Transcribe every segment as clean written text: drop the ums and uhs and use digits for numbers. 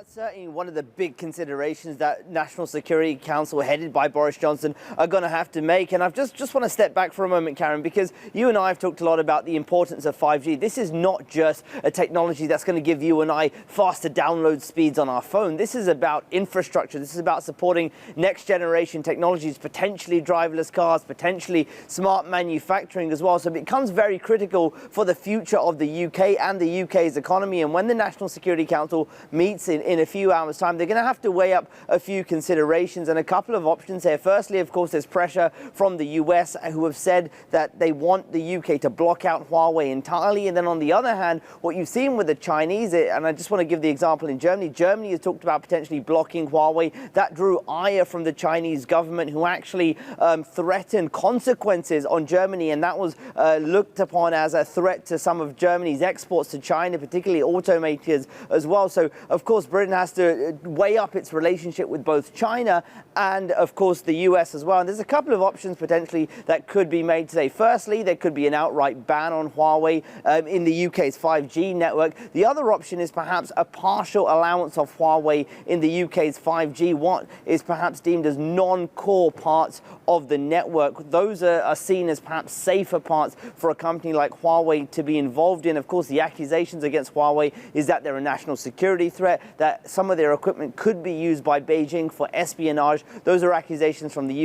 That's certainly one of the big considerations that National Security Council, headed by Boris Johnson, are going to have to make. And I just want to step back for a moment, Karen, because you and I have talked a lot about the importance of 5G. This is not just a technology that's going to give you and I faster download speeds on our phone. This is about infrastructure. This is about supporting next generation technologies, potentially driverless cars, potentially smart manufacturing as well. So it becomes very critical for the future of the UK and the UK's economy. And when the National Security Council meets in a few hours' time, they're going to have to weigh up a few considerations and a couple of options here. Firstly, of course, there's pressure from the US, who have said that they want the UK to block out Huawei entirely. And then on the other hand, what you've seen with the Chinese, and I just want to give the example in Germany, Germany has talked about potentially blocking Huawei. That drew ire from the Chinese government, who actually threatened consequences on Germany, and that was looked upon as a threat to some of Germany's exports to China, particularly automakers as well. So, of course, Britain has to weigh up its relationship with both China and, of course, the US as well. And there's a couple of options potentially that could be made today. Firstly, there could be an outright ban on Huawei in the UK's 5G network. The other option is perhaps a partial allowance of Huawei in the UK's 5G, what is perhaps deemed as non-core parts of the network. Those are seen as perhaps safer parts for a company like Huawei to be involved in. Of course, the accusations against Huawei is that they're a national security threat, that some of their equipment could be used by Beijing for espionage. Those are accusations from the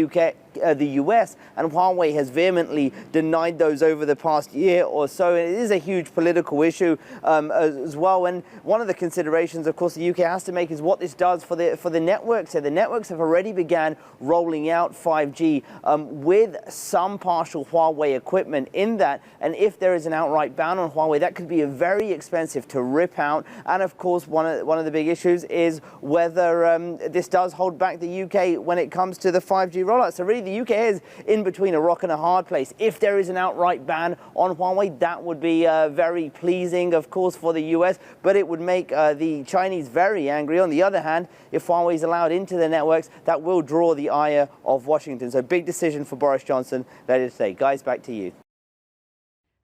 the US, and Huawei has vehemently denied those over the past year or so. It is a huge political issue as well. And one of the considerations, of course, the UK has to make is what this does for the networks. So the networks have already began rolling out 5G with some partial Huawei equipment in that. And if there is an outright ban on Huawei, that could be very expensive to rip out. And of course, one of the big issues is whether this does hold back the UK when it comes to the 5G rollout. So really, the UK is in between a rock and a hard place. If there is an outright ban on Huawei, that would be very pleasing, of course, for the US, but it would make the Chinese very angry. On the other hand, if Huawei is allowed into the networks, that will draw the ire of Washington. So big decision for Boris Johnson later today. Guys, back to you.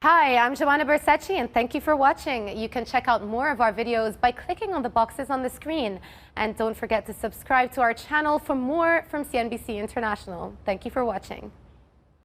Hi, I'm Joanna Bersecci, and thank you for watching. You can check out more of our videos by clicking on the boxes on the screen. And don't forget to subscribe to our channel for more from CNBC International. Thank you for watching.